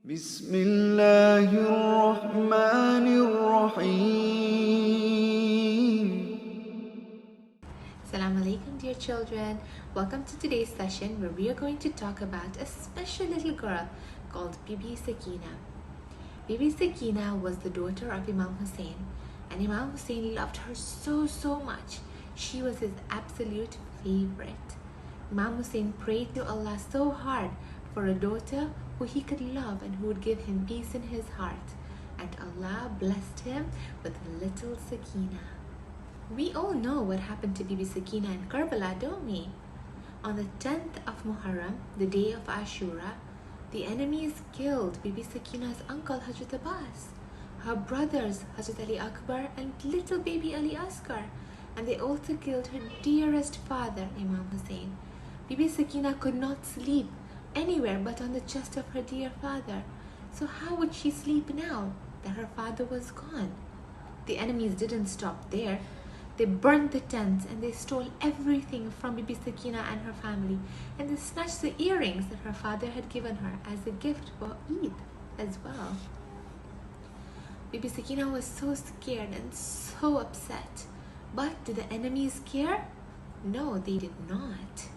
بسم الله الرحمن الرحيم. Assalamu alaikum, dear children. Welcome to today's session where we are going to talk about a special little girl called Bibi Sakina. Bibi Sakina was the daughter of Imam Hussein, and Imam Hussein loved her so much. She was his absolute favorite. Imam Hussein prayed to Allah so hard for a daughter who he could love and who would give him peace in his heart. And Allah blessed him with little Sakina. We all know what happened to Bibi Sakina in Karbala, don't we? On the 10th of Muharram, the day of Ashura, the enemies killed Bibi Sakina's uncle Hazrat Abbas, her brothers Hazrat Ali Akbar and little baby Ali Asghar, and they also killed her dearest father Imam Hussein. Bibi Sakina could not sleep anywhere but on the chest of her dear father. So how would she sleep now that her father was gone? The enemies didn't stop there. They burned the tents and they stole everything from Bibi Sakina and her family, and they snatched the earrings that her father had given her as a gift for Eid as well. Bibi Sakina was so scared and so upset. But did the enemies care? No, they did not.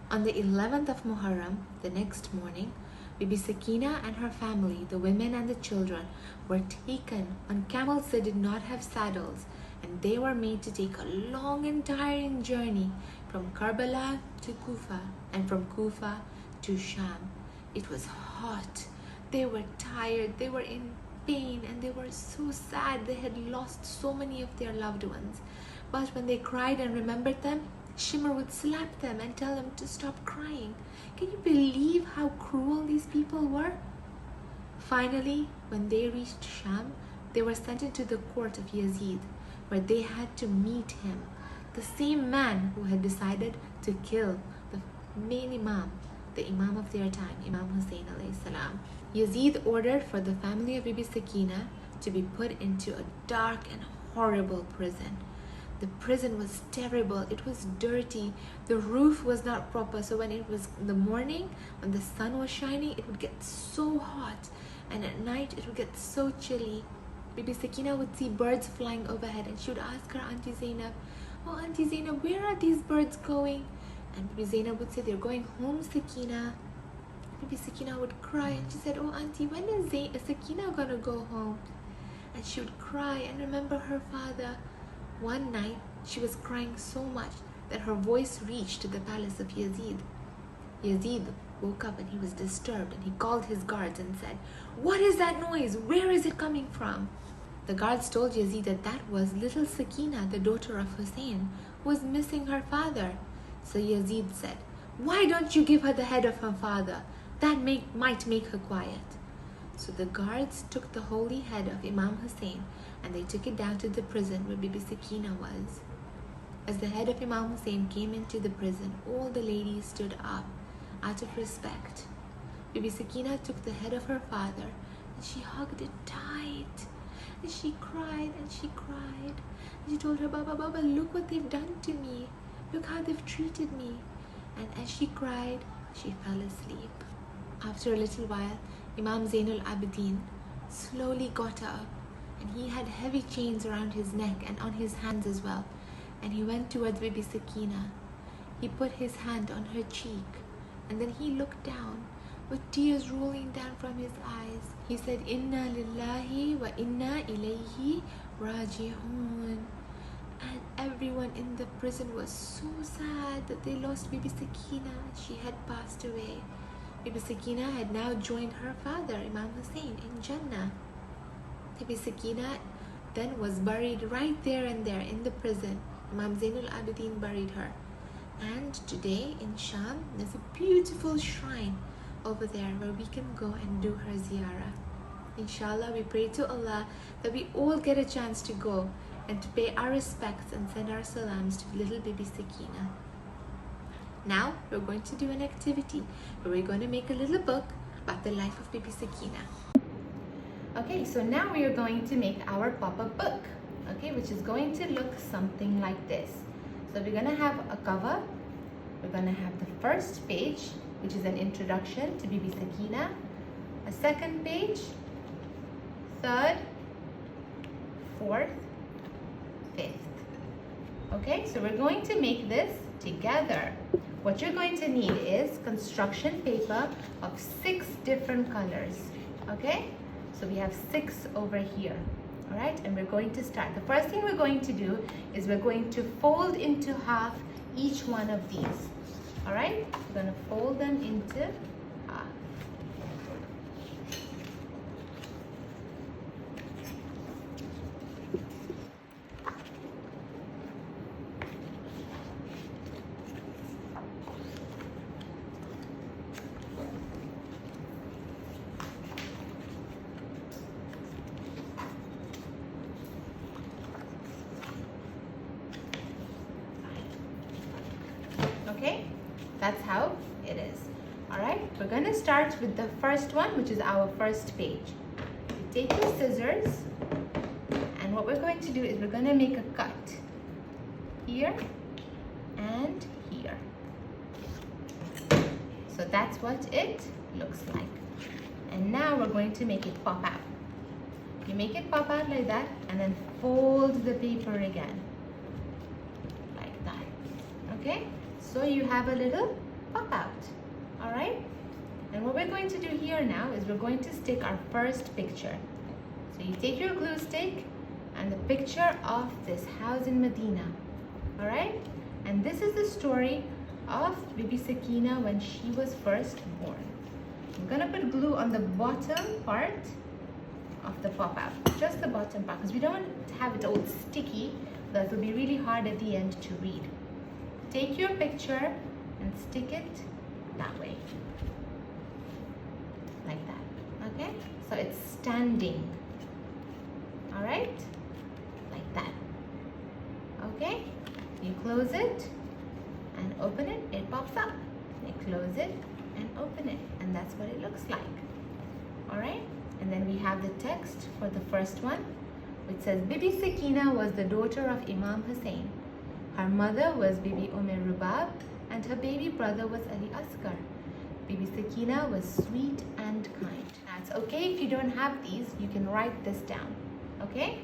On the 11th of Muharram, the next morning, Bibi Sakina and her family, the women and the children, were taken on camels that did not have saddles, and they were made to take a long and tiring journey from Karbala to Kufa and from Kufa to Sham. It was hot. They were tired. They were in pain and they were so sad. They had lost so many of their loved ones. But when they cried and remembered them, Shimmer would slap them and tell them to stop crying. Can you believe how cruel these people were? Finally, when they reached Sham, they were sent into the court of Yazid, where they had to meet him, the same man who had decided to kill the main imam, the imam of their time, Imam Hussein alayhi salam. Yazid ordered for the family of Bibi Sakina to be put into a dark and horrible prison. The prison was terrible. It was dirty. The roof was not proper. So when it was in the morning, when the sun was shining, it would get so hot. And at night, it would get so chilly. Bibi Sakina would see birds flying overhead and she would ask her Auntie Zainab, "Oh, Auntie Zainab, where are these birds going?" And Bibi Zainab would say, "They're going home, Sakina." Bibi Sakina would cry and she said, "Oh, Auntie, when is Sakina gonna go home?" And she would cry and remember her father. One night, she was crying so much that her voice reached to the palace of Yazid. Yazid woke up and he was disturbed and he called his guards and said, "What is that noise? Where is it coming from?" The guards told Yazid that that was little Sakina, the daughter of Hussein, who was missing her father. So Yazid said, "Why don't you give her the head of her father? That might make her quiet." So the guards took the holy head of Imam Hussein and they took it down to the prison where Bibi Sakina was. As the head of Imam Hussein came into the prison, all the ladies stood up out of respect. Bibi Sakina took the head of her father and she hugged it tight. And she cried and she cried. And she told her, Baba, look what they've done to me. Look how they've treated me." And as she cried, she fell asleep. After a little while, Imam Zainul Abidin slowly got up, and he had heavy chains around his neck and on his hands as well. And he went towards Bibi Sakina. He put his hand on her cheek, and then he looked down with tears rolling down from his eyes. He said, "Inna lillahi wa inna ilayhi raji'un." And everyone in the prison was so sad that they lost Bibi Sakina. She had passed away. Bibi Sakina had now joined her father, Imam Hussein, in Jannah. Bibi Sakina then was buried right there and there in the prison. Imam Zainul Abidin buried her. And today in Sham, there's a beautiful shrine over there where we can go and do her ziyarah. Inshallah, we pray to Allah that we all get a chance to go and to pay our respects and send our salams to little Bibi Sakina. Now we're going to do an activity where we're going to make a little book about the life of Bibi Sakina. Okay, so now we are going to make our pop-up book, okay, which is going to look something like this. So we're going to have a cover. We're going to have the first page, which is an introduction to Bibi Sakina. a second page, third, fourth, fifth. Okay, so we're going to make this together. What you're going to need is construction paper of 6 different colors. Okay, so we have 6 over here. All right, and we're going to start. The first thing we're going to do is we're going to fold into half each one of these. All right, we're going to fold them into half. Okay, that's how it is. All right, we're going to start with the first one, which is our first page. You take your scissors, and what we're going to do is we're going to make a cut here and here. So that's what it looks like. And now we're going to make it pop out. You make it pop out like that, and then fold the paper again, like that. Okay, so you have a little pop out. All right, and what we're going to do here now is we're going to stick our first picture. So you take your glue stick and the picture of this house in Medina. All right, and this is the story of Bibi Sakina when she was first born. I'm gonna put glue on the bottom part of the pop out, just the bottom part, because we don't want to have it all sticky. That will be really hard at the end to read. Take your picture and stick it that way, like that. Okay, so it's standing. All right, like that. Okay, you close it and open it, it pops up. You close it and open it, and that's what it looks like. All right, and then we have the text for the first one, which says Bibi Sakina was the daughter of Imam Hussein. Her mother was Bibi Rubab and her baby brother was Ali Asghar. Bibi Sakina was sweet and kind. That's okay if you don't have these, you can write this down. Okay,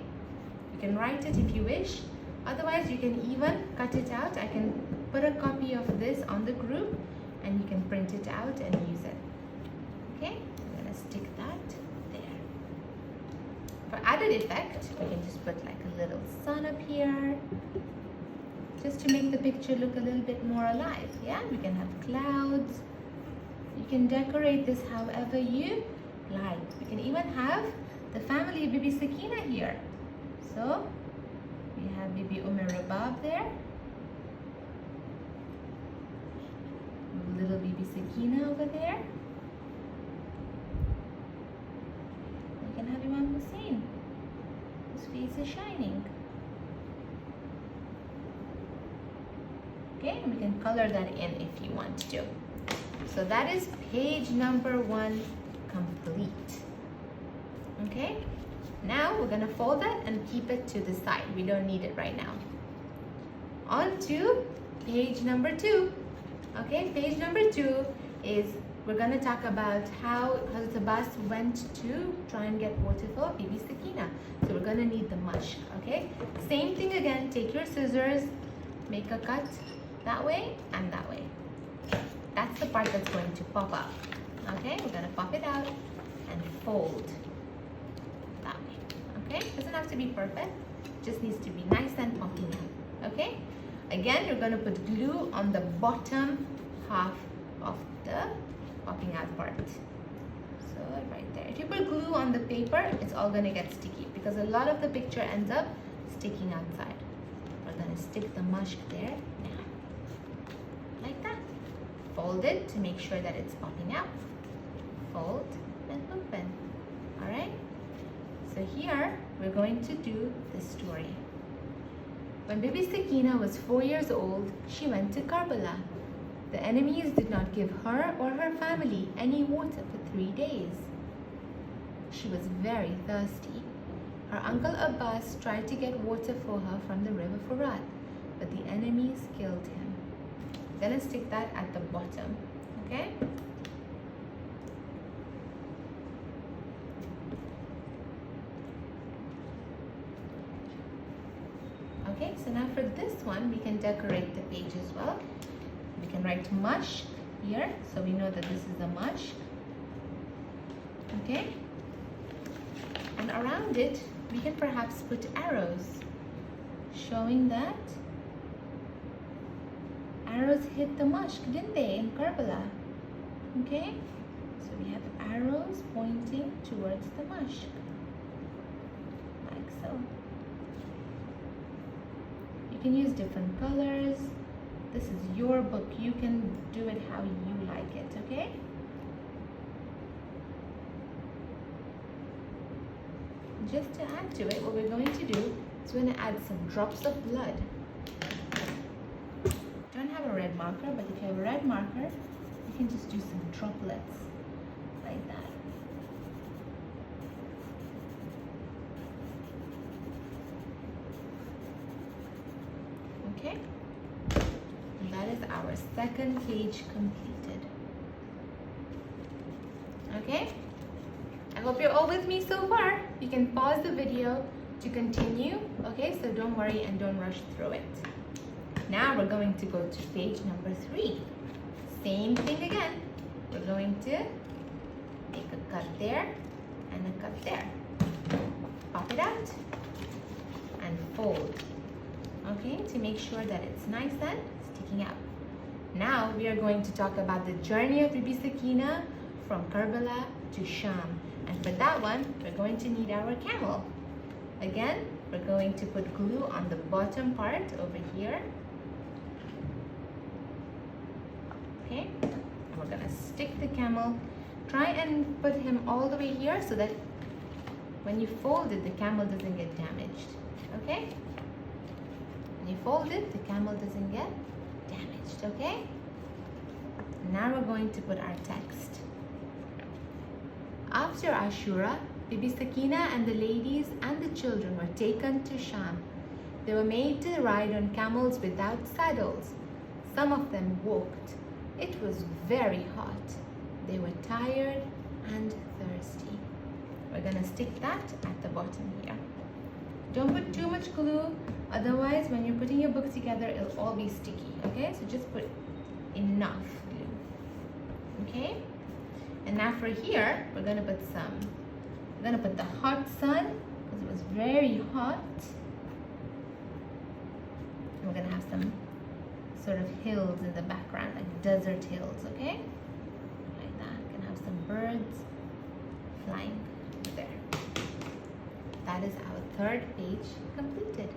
you can write it if you wish. Otherwise, you can even cut it out. I can put a copy of this on the group and you can print it out and use it. Okay, I'm gonna stick that there. For added effect, we can just put like a little sun up here, just to make the picture look a little bit more alive. Yeah, we can have clouds. You can decorate this however you like. We can even have the family of Bibi Sakina here. So we have Bibi Rubab there, little Bibi Sakina over there. We can have Imam Hussein, his face is shining. Okay, and we can color that in if you want to. So that is page number 1 complete. Okay, now we're gonna fold that and keep it to the side. We don't need it right now. On to page number 2. Okay, page number 2 is we're gonna talk about how Hazrat Abbas went to try and get water for Bibi Sakina. So we're gonna need the mushk. Okay, same thing again. Take your scissors, make a cut that way and that way. That's the part that's going to pop up. Okay, we're gonna pop it out and fold that way. Okay, doesn't have to be perfect, just needs to be nice and popping out. Okay, again, you're gonna put glue on the bottom half of the popping out part. So right there. If you put glue on the paper, it's all gonna get sticky because a lot of the picture ends up sticking outside. We're gonna stick the mushk there now, like that. Fold it to make sure that it's popping out. Fold and open. All right. So here we're going to do the story. When Bibi Sakina was 4 years old, she went to Karbala. The enemies did not give her or her family any water for 3 days. She was very thirsty. Her uncle Abbas tried to get water for her from the river Furat, but the enemies killed him. Gonna stick that at the bottom, okay? Okay, so now for this one, we can decorate the page as well. We can write mush here, so we know that this is a mush. Okay, and around it, we can perhaps put arrows, showing that arrows hit the mush, didn't they, in Karbala? Okay, so we have arrows pointing towards the mush, like so. You can use different colors. This is your book. You can do it how you like it, okay? Just to add to it, what we're going to do is we're going to add some drops of blood. Don't have a red marker, but if you have a red marker, you can just do some droplets like that. Okay, and that is our second page completed. Okay, I hope you're all with me so far. You can pause the video to continue. Okay, so don't worry and don't rush through it. Now we're going to go to page number 3. Same thing again. We're going to make a cut there and a cut there. Pop it out and fold. Okay, to make sure that it's nice and sticking out. Now we are going to talk about the journey of Bibi Sakina from Karbala to Sham. And for that one, we're going to need our camel. Again, we're going to put glue on the bottom part over here. Okay, and we're gonna stick the camel. Try and put him all the way here so that when you fold it, the camel doesn't get damaged. Okay? When you fold it, the camel doesn't get damaged. Okay? Now we're going to put our text. After Ashura, Bibi Sakina and the ladies and the children were taken to Sham. They were made to ride on camels without saddles. Some of them walked. It was very hot. They were tired and thirsty. We're gonna stick that at the bottom here. Don't put too much glue, otherwise when you're putting your book together, it'll all be sticky, okay? So just put enough glue, okay? And now for here, we're gonna put the hot sun, because it was very hot. And we're gonna have some sort of hills in the background, like desert hills, okay? Like that. You can have some birds flying there. That is our third page completed.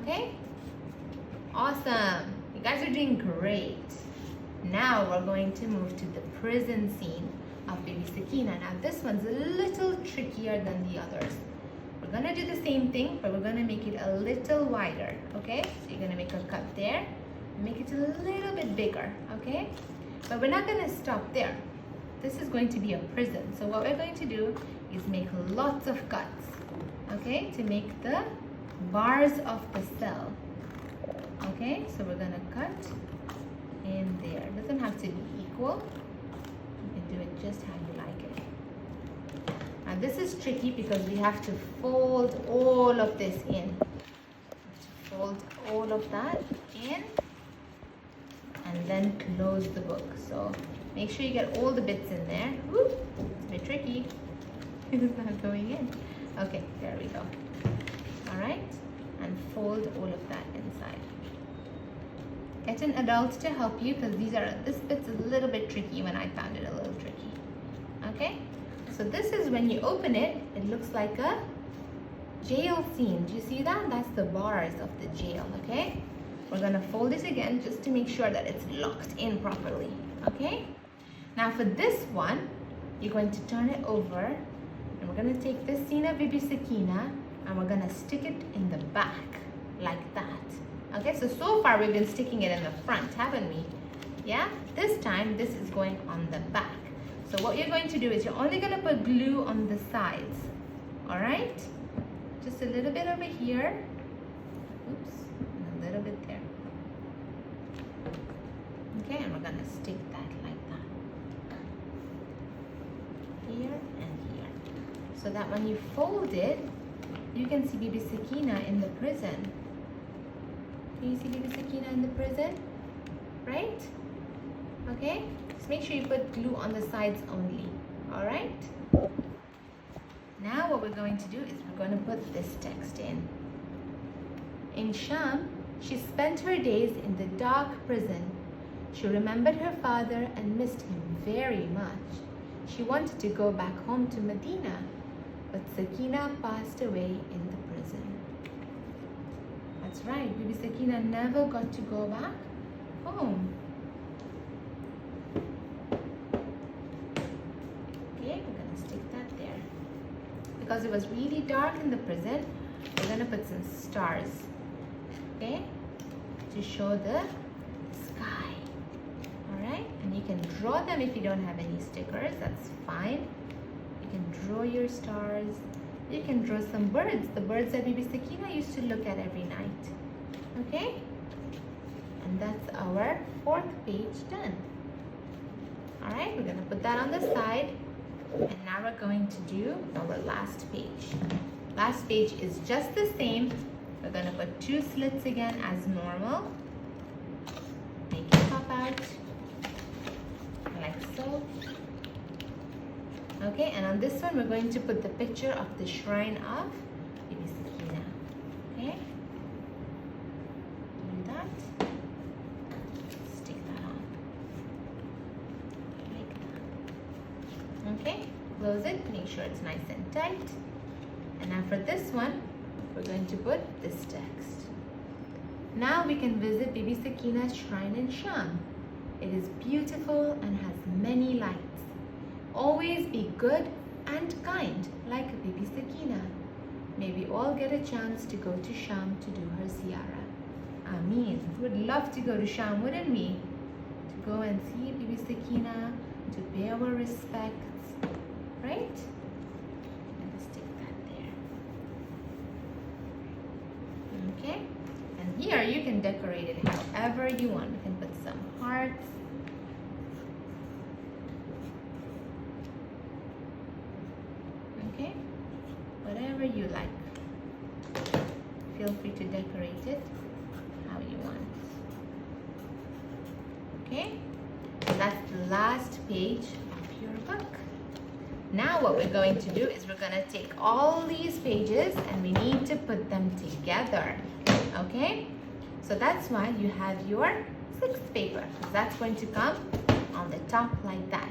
Okay? Awesome. You guys are doing great. Now we're going to move to the prison scene of Bibi Sakina. Now this one's a little trickier than the others. We're gonna do the same thing, but we're gonna make it a little wider, okay? So you're gonna make a cut there, make it a little bit bigger, okay? But we're not gonna stop there. This is going to be a prison. So what we're going to do is make lots of cuts, okay? To make the bars of the cell, okay? So we're gonna cut in there. It doesn't have to be equal. You can do it just how you like it. Now this is tricky because we have to fold all of this in. Fold all of that in and then close the book. So make sure you get all the bits in there. Whoop, it's a bit tricky. It's not going in. Okay, there we go. All right, and fold all of that inside. Get an adult to help you because this bit's a little bit tricky when I found it a little tricky. Okay, so this is when you open it, it looks like a jail scene. Do you see that? That's the bars of the jail, okay? We're gonna fold it again just to make sure that it's locked in properly, okay? Now for this one, you're going to turn it over and we're gonna take this scene of Bibi Sakina and we're gonna stick it in the back like that. Okay, so far we've been sticking it in the front, haven't we? Yeah, this time this is going on the back. So what you're going to do is you're only gonna put glue on the sides, all right? Just a little bit over here, oops, and a little bit there. Okay, and we're gonna stick that like that. Here and here. So that when you fold it, you can see Bibi Sakina in the prison. Can you see Bibi Sakina in the prison? Right? Okay? Just make sure you put glue on the sides only. Alright? Now what we're going to do is we're going to put this text in. In Sham, she spent her days in the dark prison. She remembered her father and missed him very much. She wanted to go back home to Medina, but Sakina passed away in the prison. That's right, Bibi Sakina never got to go back home. Okay, we're going to stick that there. Because it was really dark in the prison, we're going to put some stars, okay, to show the sky. Alright, and you can draw them if you don't have any stickers, that's fine. You can draw your stars. You can draw some birds, the birds that Bibi Sakina used to look at every night. Okay? And that's our 4th page done. Alright, we're going to put that on the side. And now we're going to do our last page. Last page is just the same. We're going to put 2 slits again as normal. Make it pop out. Like so. Okay, and on this one we're going to put the picture of the shrine of Bibi Sakina. Okay, do that. Stick that on. Like that. Okay, close it, make sure it's nice and tight. And now for this one, we're going to put this text. Now we can visit Bibi Sakina's shrine in Sham. It is beautiful and has many lights. Always be good and kind like Bibi Sakina. May we all get a chance to go to Sham to do her ziyarah. Ameen. Would love to go to Sham, wouldn't we? To go and see Bibi Sakina, to pay our respects, right? Let's stick that there. Okay? And here you can decorate it however you want. You can put some hearts. Okay, whatever you like. Feel free to decorate it how you want. Okay, and that's the last page of your book. Now what we're going to do is we're going to take all these pages and we need to put them together. Okay, so that's why you have your 6th paper. That's going to come on the top like that.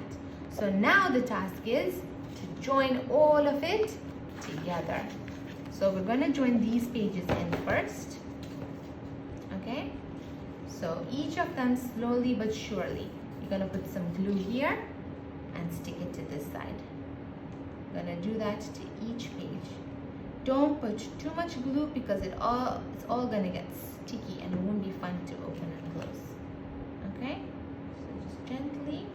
So now the task is to join all of it together. So we're going to join these pages in first. Okay, so each of them slowly but surely. You're going to put some glue here and stick it to this side. I'm going to do that to each page. Don't put too much glue because it's all going to get sticky and it won't be fun to open and close. Okay, so just gently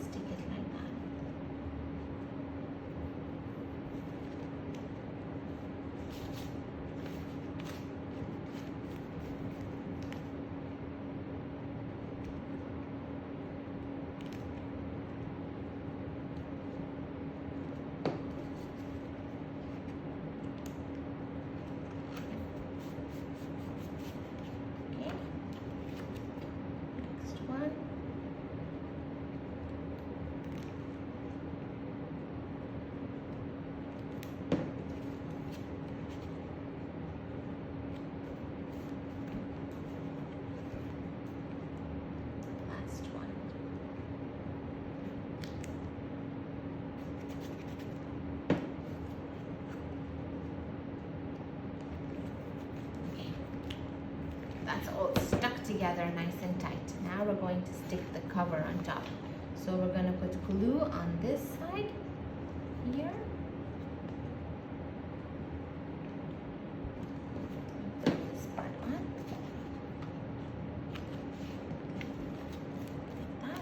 stick it like that. That's all stuck together nice and tight. Now we're going to stick the cover on top. So we're going to put glue on this side here. Put this part on. Like that.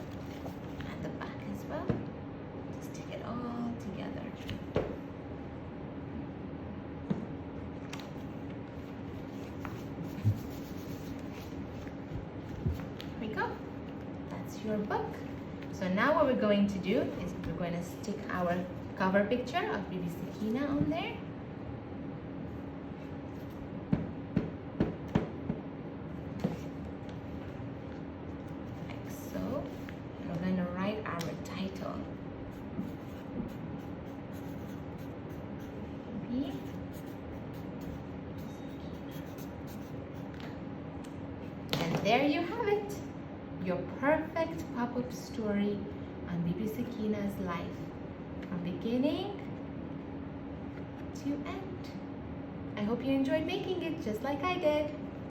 And the back as well. Stick it all together. That's your book. So now what we're going to do is we're going to stick our cover picture of Bibi Sakina on there. there you have it, your perfect pop-up story on Bibi Sakina's life, from beginning to end. I hope you enjoyed making it just like I did.